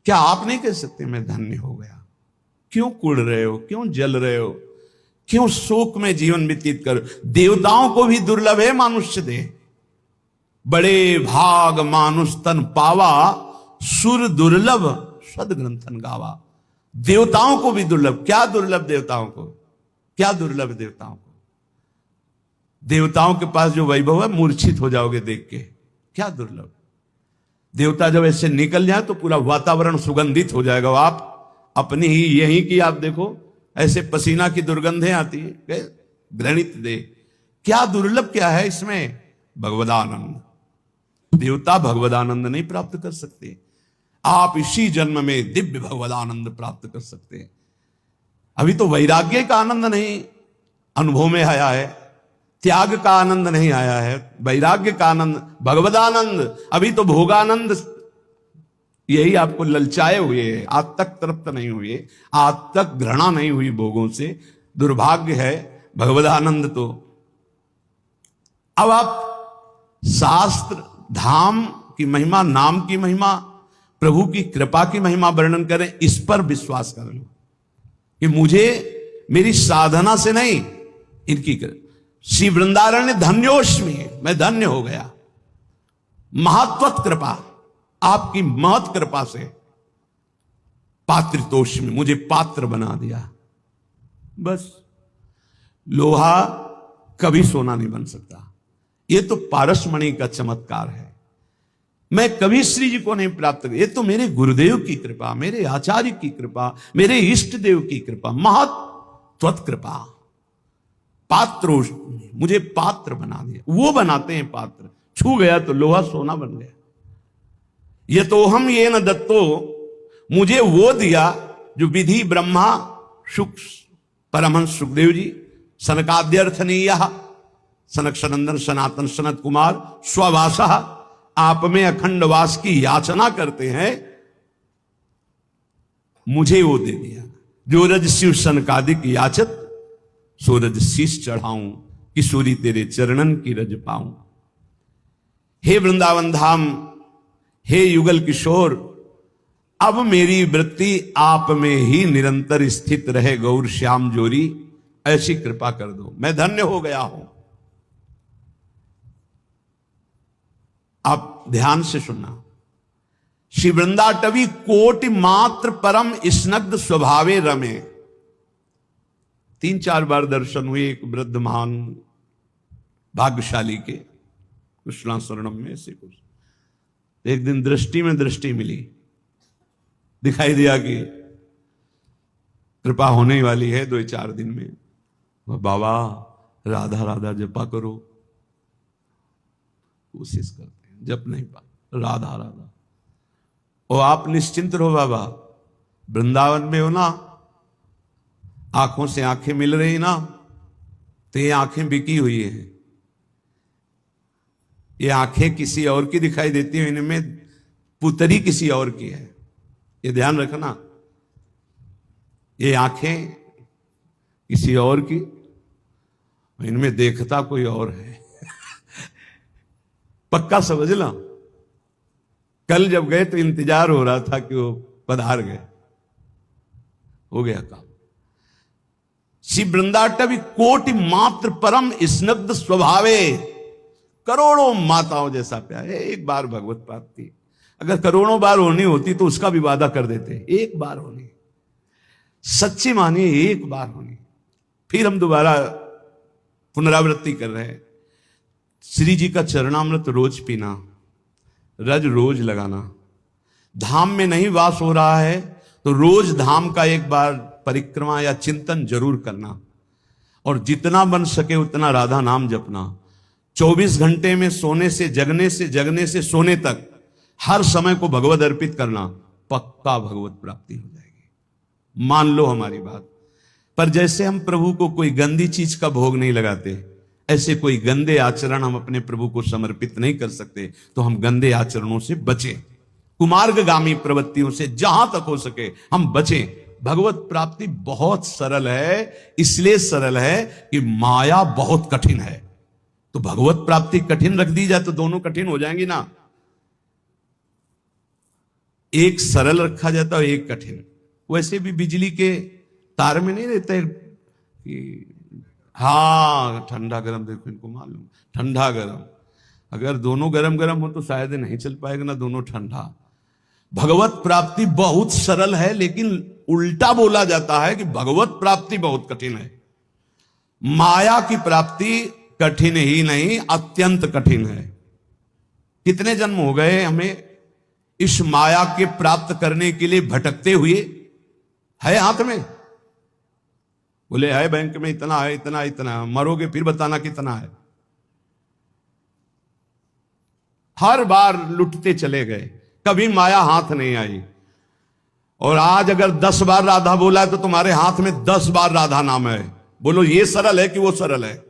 क्या आप नहीं कह सकते मैं धन्य हो गया? क्यों कुड़ रहे हो, क्यों जल रहे हो, क्यों शोक में जीवन व्यतीत करो? देवताओं को भी दुर्लभ है मानुष्य देह। बड़े भाग मानुष तन पावा, सुर दुर्लभ सद ग्रंथन गावा। देवताओं को भी दुर्लभ। क्या दुर्लभ देवताओं को? क्या दुर्लभ देवताओं को? देवताओं के पास जो वैभव है मूर्छित हो जाओगे देख के। क्या दुर्लभ। देवता जब ऐसे निकल जाए तो पूरा वातावरण सुगंधित हो जाएगा। आप अपनी ही यही की आप देखो, ऐसे पसीना की दुर्गंधें आती है, घृणित दे। क्या दुर्लभ क्या है इसमें? भगवदानंद। देवता भगवदानंद नहीं प्राप्त कर सकते। आप इसी जन्म में दिव्य भगवदानंद प्राप्त कर सकते हैं। अभी तो वैराग्य का आनंद नहीं अनुभव में आया है, त्याग का आनंद नहीं आया है, वैराग्य का आनंद, भगवदानंद। अभी तो भोगानंद यही आपको ललचाए हुए है। आज तक तृप्त नहीं हुए, आज तक घृणा नहीं हुई भोगों से। दुर्भाग्य है। भगवदानंद तो अब आप शास्त्र धाम की महिमा, नाम की महिमा, प्रभु की कृपा की महिमा वर्णन करें, इस पर विश्वास कर लो कि मुझे मेरी साधना से नहीं, इनकी श्री वृंदारण्य धन्योष्मी, मैं धन्य हो गया। महत्वत कृपा, आपकी महत कृपा से। पात्रितोष्मी, मुझे पात्र बना दिया। बस लोहा कभी सोना नहीं बन सकता। यह तो पारसमणि का चमत्कार है। मैं कभी श्री जी को नहीं प्राप्त कर, ये तो मेरे गुरुदेव की कृपा, मेरे आचार्य की कृपा, मेरे इष्ट देव की कृपा, महत्वत कृपा। पात्रो, मुझे पात्र बना दिया। वो बनाते हैं पात्र। छू गया तो लोहा सोना बन गया। ये तो हम ये न दत्तो, मुझे वो दिया जो विधि ब्रह्मा सुख परमहंस सुखदेव जी सनकाद्यर्थनीय सनक सनंदन सनातन सनत कुमार स्ववासा आप में अखंड वास की याचना करते हैं, मुझे वो दे दिया। जो रज शिव सनकादिक याचत, सो रज शीश चढ़ाऊं, किशोरी तेरे चरणन की रज पाऊं। हे वृंदावन धाम, हे युगल किशोर, अब मेरी वृत्ति आप में ही निरंतर स्थित रहे गौर श्याम जोरी, ऐसी कृपा कर दो। मैं धन्य हो गया हूं। आप ध्यान से सुनना। श्री वृंदाटवी कोटि मात्र परम स्नग्ध स्वभावे रमे। 3-4 बार दर्शन हुए एक वृद्ध महान भाग्यशाली के कृष्णाशरणम में से कुछ। एक दिन दृष्टि में दृष्टि मिली, दिखाई दिया कि कृपा होने वाली है 2-4 दिन में। बाबा राधा राधा जपा करो। कोशिश करते हैं, जप नहीं पा, राधा राधा। और आप निश्चिंत रहो बाबा, वृंदावन में हो ना, आंखों से आंखें मिल रही ना, तो ये आंखें बिकी हुई हैं। ये आंखें किसी और की दिखाई देती है, इनमें पुतरी किसी और की है। ये ध्यान रखना। ये आंखें किसी और की, इनमें देखता कोई और है। पक्का समझ लो। कल जब गए तो इंतजार हो रहा था कि वो पधार गए, हो गया काम। श्री वृंदाटवी कोटि मात्र परम स्नग्ध स्वभावे, करोड़ों माताओं जैसा प्यार है। एक बार भगवत प्राप्ति अगर करोड़ों बार होनी होती तो उसका भी वादा कर देते। एक बार होनी, सच्ची मानिए, एक बार होनी। फिर हम दोबारा पुनरावृत्ति कर रहे हैं। श्री जी का चरणामृत रोज पीना, रज रोज लगाना। धाम में नहीं वास हो रहा है तो रोज धाम का एक बार परिक्रमा या चिंतन जरूर करना, और जितना बन सके उतना राधा नाम जपना। 24 घंटे में सोने से जगने से सोने तक हर समय को भगवत अर्पित करना, पक्का भगवत प्राप्ति हो जाएगी। मान लो हमारी बात। पर जैसे हम प्रभु को कोई गंदी चीज का भोग नहीं लगाते, ऐसे कोई गंदे आचरण हम अपने प्रभु को समर्पित नहीं कर सकते। तो हम गंदे आचरणों से बचें, कुमार्गगामी प्रवृत्तियों से जहां तक हो सके हम बचें। भगवत प्राप्ति बहुत सरल है, इसलिए सरल है कि माया बहुत कठिन है। तो भगवत प्राप्ति कठिन रख दी जाए तो दोनों कठिन हो जाएंगी ना। एक सरल रखा जाता है, एक कठिन। वैसे भी बिजली के तार में नहीं रहते कि हाँ ठंडा गरम, देखो इनको मालूम ठंडा गरम, अगर दोनों गरम गरम हो तो शायद नहीं चल पाएगा ना, दोनों ठंडा। भगवत प्राप्ति बहुत सरल है, लेकिन उल्टा बोला जाता है कि भगवत प्राप्ति बहुत कठिन है। माया की प्राप्ति कठिन ही नहीं, अत्यंत कठिन है। कितने जन्म हो गए हमें इस माया के प्राप्त करने के लिए भटकते हुए। है हाथ में, बोले है बैंक में इतना है, इतना इतना, मरोगे फिर बताना कितना है। हर बार लुटते चले गए, कभी माया हाथ नहीं आई। और आज अगर 10 बार राधा बोला है तो तुम्हारे हाथ में 10 बार राधा नाम है। बोलो ये सरल है कि वो सरल है?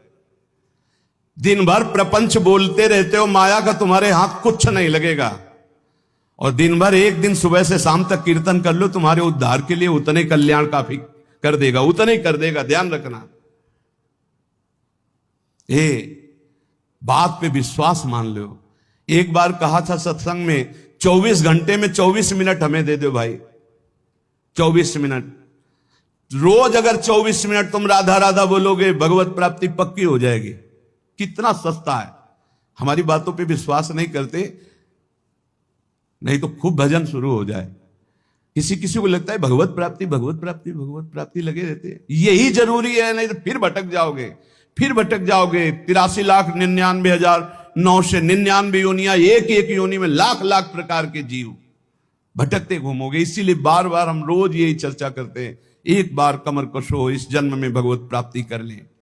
दिन भर प्रपंच बोलते रहते हो, माया का तुम्हारे हाथ कुछ नहीं लगेगा। और दिन भर एक दिन सुबह से शाम तक कीर्तन कर लो, तुम्हारे उद्धार के लिए उतने कल्याण काफी कर देगा, उतने ही कर देगा, ध्यान रखना। बात पे विश्वास मान लो। एक बार कहा था सत्संग में, 24 घंटे में 24 मिनट हमें दे दो भाई, 24 मिनट। रोज अगर 24 मिनट तुम राधा राधा बोलोगे, भगवत प्राप्ति पक्की हो जाएगी। कितना सस्ता है। हमारी बातों पे विश्वास नहीं करते, नहीं तो खूब भजन शुरू हो जाए। किसी किसी को लगता है भगवत प्राप्ति भगवत प्राप्ति भगवत प्राप्ति लगे रहते हैं, यही जरूरी है, नहीं तो फिर भटक जाओगे, फिर भटक जाओगे। 83,99,999 योनियां, एक एक योनि में लाख लाख प्रकार के जीव भटकते घूमोगे। इसीलिए बार बार हम रोज यही चर्चा करते हैं, एक बार कमर कशो, इस जन्म में भगवत प्राप्ति कर लें।